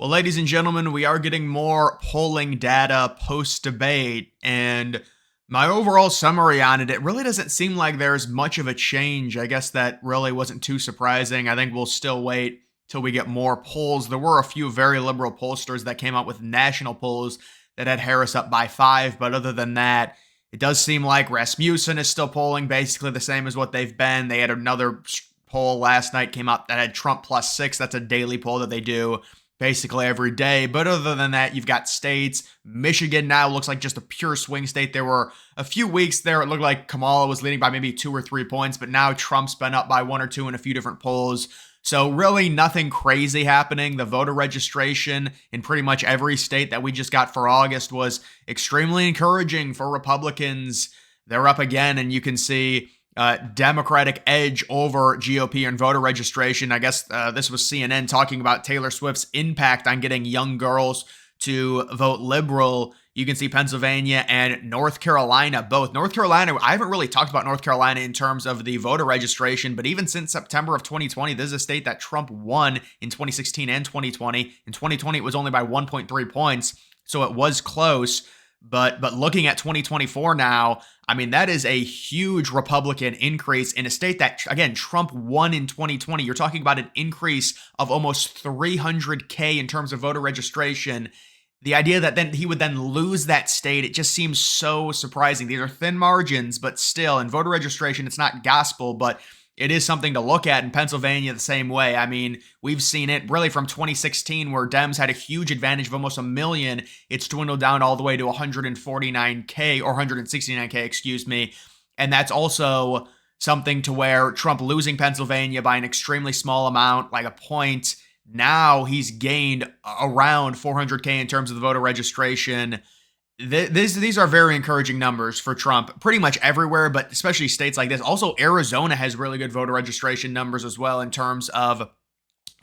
Well, ladies and gentlemen, we are getting more polling data post debate, and my overall summary on it really doesn't seem like there's much of a change. I guess that really wasn't too surprising. I think we'll still wait till we get more polls. There were a few very liberal pollsters that came out with national polls that had Harris up by 5, but other than that, it does seem like Rasmussen is still polling basically the same as what they've been. They had another poll last night came out that had Trump plus 6. That's a daily poll that they do basically every day. But other than that, you've got states. Michigan now looks like just a pure swing state. There were a few weeks there, it looked like Kamala was leading by maybe 2 or 3 points, but now Trump's been up by 1 or 2 in a few different polls. So really nothing crazy happening. The voter registration in pretty much every state that we just got for August was extremely encouraging for Republicans. They're up again, and you can see Democratic edge over GOP and voter registration. I guess this was CNN talking about Taylor Swift's impact on getting young girls to vote liberal. You can see Pennsylvania and North Carolina, both. North Carolina, I haven't really talked about North Carolina in terms of the voter registration, but even since September of 2020, this is a state that Trump won in 2016 and 2020. In 2020, it was only by 1.3 points, so it was close. But looking at 2024 now, I mean, that is a huge Republican increase in a state that, again, Trump won in 2020. You're talking about an increase of almost 300K in terms of voter registration. The idea that then he would then lose that state, it just seems so surprising. These are thin margins, but still, in voter registration, it's not gospel, but it is something to look at. In Pennsylvania the same way. I mean, we've seen it really from 2016 where Dems had a huge advantage of almost a million. It's dwindled down all the way to 149K or 169K, excuse me. And that's also something to where Trump losing Pennsylvania by an extremely small amount, like a point. Now he's gained around 400K in terms of the voter registration. These are very encouraging numbers for Trump pretty much everywhere, but especially states like this. Also, Arizona has really good voter registration numbers as well in terms of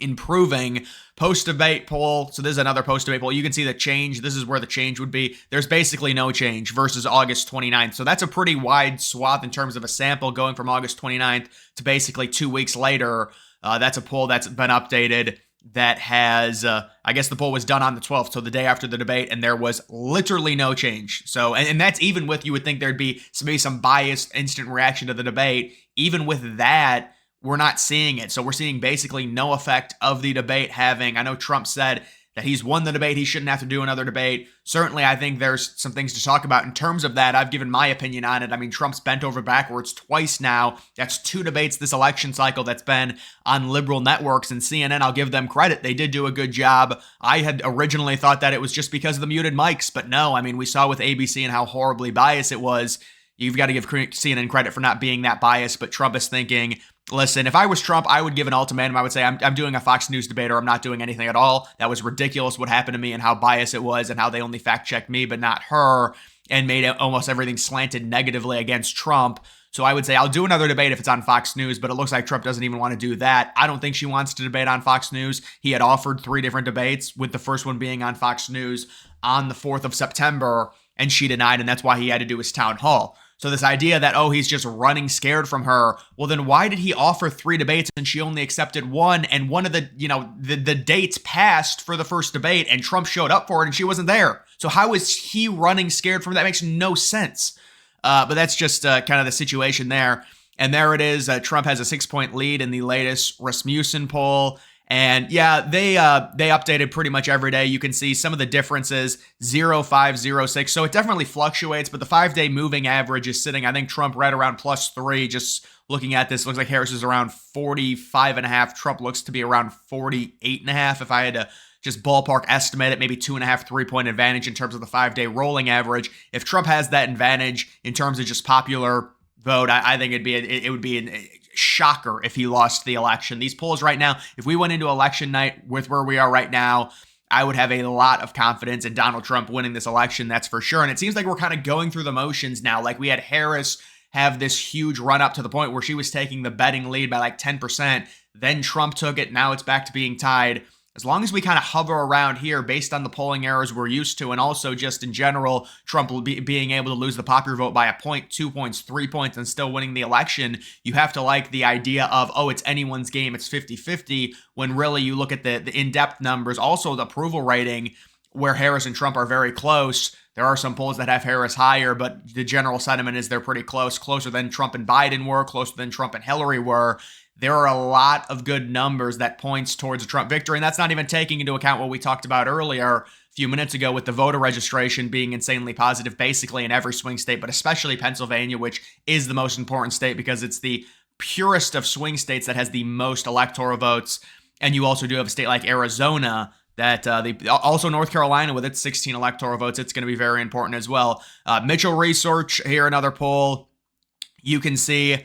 improving. Post-debate poll. So this is another post-debate poll. You can see the change. This is where the change would be. There's basically no change versus August 29th. So that's a pretty wide swath in terms of a sample going from August 29th to basically 2 weeks later. That's a poll that's been updated that has, I guess the poll was done on the 12th, so the day after the debate, and there was literally no change. So, and that's even with, you would think there'd be maybe some biased instant reaction to the debate. Even with that, we're not seeing it. So we're seeing basically no effect of the debate having, I know Trump said that he's won the debate, he shouldn't have to do another debate. Certainly, I think there's some things to talk about in terms of that. I've given my opinion on it. I mean, Trump's bent over backwards twice now. That's 2 debates this election cycle that's been on liberal networks, and CNN, I'll give them credit. They did do a good job. I had originally thought that it was just because of the muted mics, but no, I mean, we saw with ABC and how horribly biased it was. You've got to give CNN credit for not being that biased, but Trump is thinking, listen, if I was Trump, I would give an ultimatum. I would say, I'm doing a Fox News debate or I'm not doing anything at all. That was ridiculous what happened to me and how biased it was and how they only fact-checked me but not her and made almost everything slanted negatively against Trump. So I would say I'll do another debate if it's on Fox News, but it looks like Trump doesn't even want to do that. I don't think she wants to debate on Fox News. He had offered 3 different debates, with the first one being on Fox News on the 4th of September, and she denied, and that's why he had to do his town hall. So this idea that, oh, he's just running scared from her, well, then why did he offer 3 debates and she only accepted 1? And one of the, the dates passed for the first debate and Trump showed up for it and she wasn't there. So how is he running scared from that? Makes no sense. But that's just kind of the situation there. And there it is. Trump has a 6-point lead in the latest Rasmussen poll. And yeah, they updated pretty much every day. You can see some of the differences, 0, 5, 0, 6. So it definitely fluctuates, but the 5-day moving average is sitting, I think, Trump right around +3. Just looking at this, looks like Harris is around 45.5. Trump looks to be around 48.5. If I had to just ballpark estimate it, maybe 2.5, 3-point advantage in terms of the 5-day rolling average. If Trump has that advantage in terms of just popular vote, I think it would be a shocker if he lost the election. These polls right now, if we went into election night with where we are right now, I would have a lot of confidence in Donald Trump winning this election, that's for sure. And it seems like we're kind of going through the motions now. Like we had Harris have this huge run up to the point where she was taking the betting lead by like 10%. Then Trump took it. Now it's back to being tied. as long as we kind of hover around here based on the polling errors we're used to, and also just in general, Trump being able to lose the popular vote by a point, 2 points, 3 points, and still winning the election, you have to like the idea of, oh, it's anyone's game, it's 50-50, when really you look at the in-depth numbers, also the approval rating, where Harris and Trump are very close. There are some polls that have Harris higher, but the general sentiment is they're pretty close, closer than Trump and Biden were, closer than Trump and Hillary were. There are a lot of good numbers that points towards a Trump victory, and that's not even taking into account what we talked about earlier a few minutes ago with the voter registration being insanely positive basically in every swing state, but especially Pennsylvania, which is the most important state because it's the purest of swing states that has the most electoral votes. And you also do have a state like Arizona that also North Carolina with its 16 electoral votes. It's going to be very important as well. Mitchell Research here, another poll. You can see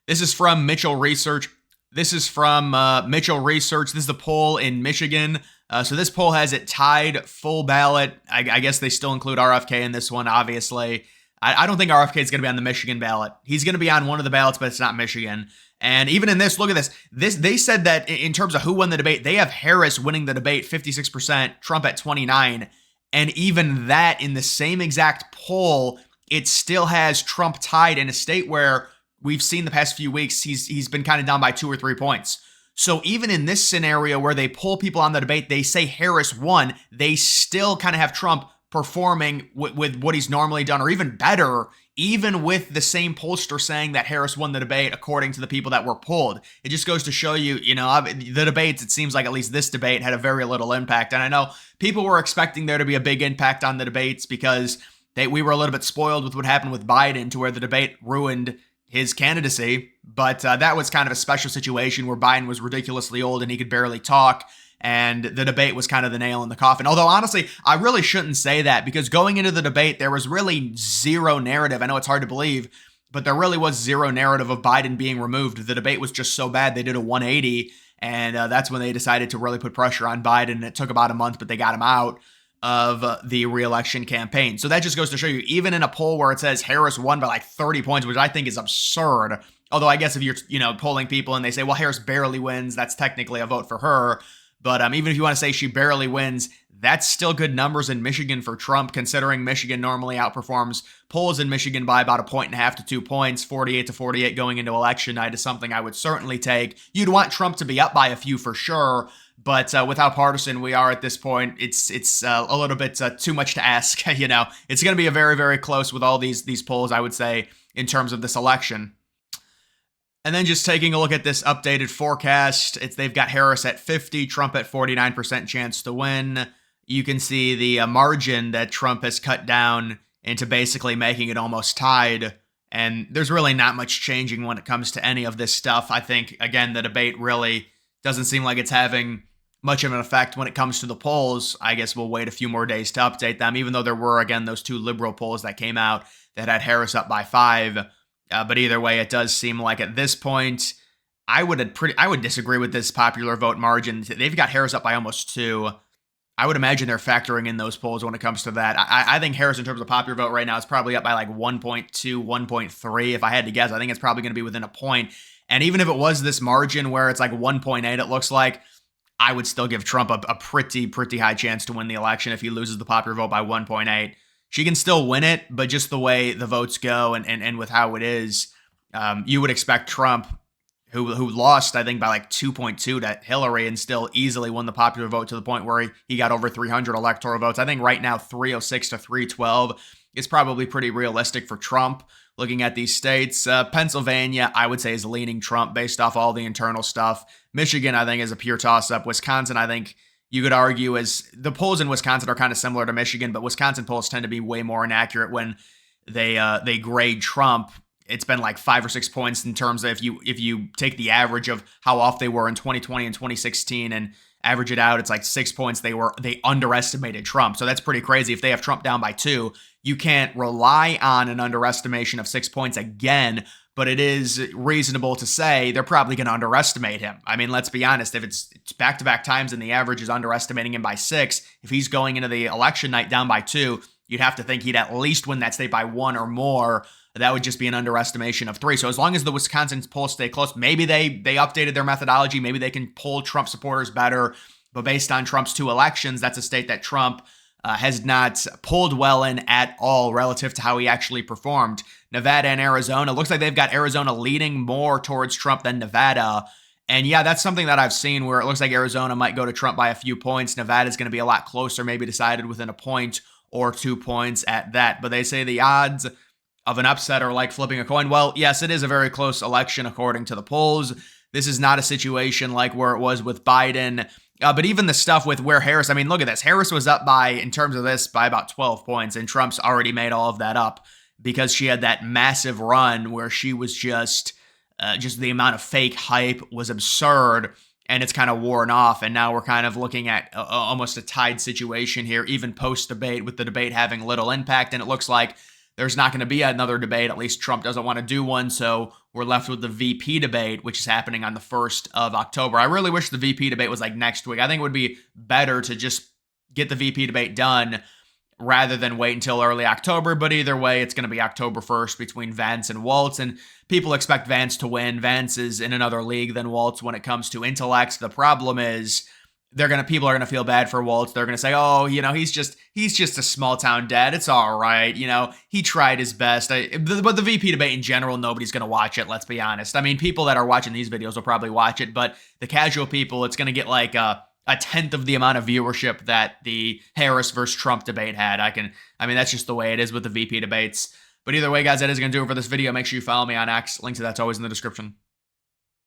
this is from Mitchell Research. This is from Mitchell Research. This is the poll in Michigan. So this poll has it tied full ballot. I guess they still include RFK in this one, obviously. I don't think RFK is going to be on the Michigan ballot. He's going to be on one of the ballots, but it's not Michigan. And even in this, look at this. They said that in terms of who won the debate, they have Harris winning the debate 56%, Trump at 29%. And even that, in the same exact poll, it still has Trump tied in a state where we've seen the past few weeks, he's been kind of down by 2 or 3 points. So even in this scenario where they poll people on the debate, they say Harris won, they still kind of have Trump performing with what he's normally done, or even better, even with the same pollster saying that Harris won the debate according to the people that were polled. It just goes to show you, the debates, it seems like at least this debate had a very little impact. And I know people were expecting there to be a big impact on the debates because we were a little bit spoiled with what happened with Biden, to where the debate ruined his candidacy, but that was kind of a special situation where Biden was ridiculously old and he could barely talk, and the debate was kind of the nail in the coffin. Although, honestly, I really shouldn't say that, because going into the debate, there was really zero narrative. I know it's hard to believe, but there really was zero narrative of Biden being removed. The debate was just so bad, they did a 180, and that's when they decided to really put pressure on Biden. It took about a month, but they got him out of the re-election campaign. So that just goes to show you, even in a poll where it says Harris won by like 30 points, which I think is absurd. Although I guess if you're, polling people and they say, well, Harris barely wins, that's technically a vote for her. But even if you want to say she barely wins, that's still good numbers in Michigan for Trump, considering Michigan normally outperforms polls in Michigan by about 1.5 to 2 points. 48-48 going into election night is something I would certainly take. You'd want Trump to be up by a few for sure. But with how partisan we are at this point, it's a little bit too much to ask. It's going to be a very, very close with all these polls, I would say, in terms of this election. And then just taking a look at this updated forecast, they've got Harris at 50, Trump at 49% chance to win. You can see the margin that Trump has cut down into basically making it almost tied. And there's really not much changing when it comes to any of this stuff. I think, again, the debate really doesn't seem like it's having much of an effect when it comes to the polls. I guess we'll wait a few more days to update them, even though there were, again, those 2 liberal polls that came out that had Harris up by 5. But either way, it does seem like at this point, I would disagree with this popular vote margin. They've got Harris up by almost 2. I would imagine they're factoring in those polls when it comes to that. I think Harris, in terms of popular vote right now, is probably up by like 1.2, 1.3. If I had to guess, I think it's probably going to be within a point. And even if it was this margin where it's like 1.8, it looks like, I would still give Trump a pretty high chance to win the election if he loses the popular vote by 1.8. She can still win it, but just the way the votes go and with how it is, you would expect Trump, who lost, I think, by like 2.2 to Hillary and still easily won the popular vote to the point where he got over 300 electoral votes. I think right now 306 to 312 is probably pretty realistic for Trump. Looking at these states, Pennsylvania, I would say, is leaning Trump based off all the internal stuff. Michigan, I think, is a pure toss-up. Wisconsin, I think you could argue is the polls in Wisconsin are kind of similar to Michigan, but Wisconsin polls tend to be way more inaccurate when they grade Trump. It's been like 5 or 6 points in terms of if you take the average of how off they were in 2020 and 2016 and average it out, it's like 6 points. They underestimated Trump. So that's pretty crazy. If they have Trump down by 2, you can't rely on an underestimation of 6 points again, but it is reasonable to say they're probably going to underestimate him. I mean, let's be honest. If it's back-to-back times and the average is underestimating him by 6, if he's going into the election night down by 2, you'd have to think he'd at least win that state by 1 or more. that would just be an underestimation of 3. So as long as the Wisconsin polls stay close, maybe they updated their methodology. Maybe they can poll Trump supporters better. But based on Trump's 2 elections, that's a state that Trump has not polled well in at all relative to how he actually performed. Nevada and Arizona, looks like they've got Arizona leaning more towards Trump than Nevada. And yeah, that's something that I've seen where it looks like Arizona might go to Trump by a few points. Nevada is going to be a lot closer, maybe decided within a point or 2 points at that. But they say the odds of an upset are like flipping a coin. Well, yes, it is a very close election according to the polls. This is not a situation like where it was with Biden. But even the stuff with where Harris, I mean, look at this. Harris was up by, in terms of this, by about 12 points, and Trump's already made all of that up because she had that massive run where she was just the amount of fake hype was absurd, and it's kind of worn off. And now we're kind of looking at almost a tied situation here, even post-debate, with the debate having little impact. And it looks like there's not going to be another debate. At least Trump doesn't want to do one. So we're left with the VP debate, which is happening on the 1st of October. I really wish the VP debate was like next week. I think it would be better to just get the VP debate done rather than wait until early October. But either way, it's going to be October 1st between Vance and Walz. And people expect Vance to win. Vance is in another league than Walz when it comes to intellect. The problem is people are gonna feel bad for Walz. They're gonna say, oh, he's just a small town dad. It's all right. He tried his best. But the VP debate in general, nobody's gonna watch it. Let's be honest. I mean, people that are watching these videos will probably watch it, but the casual people, it's gonna get like a tenth of the amount of viewership that the Harris versus Trump debate had. That's just the way it is with the VP debates. But either way, guys, that is gonna do it for this video. Make sure you follow me on X. Link to that's always in the description.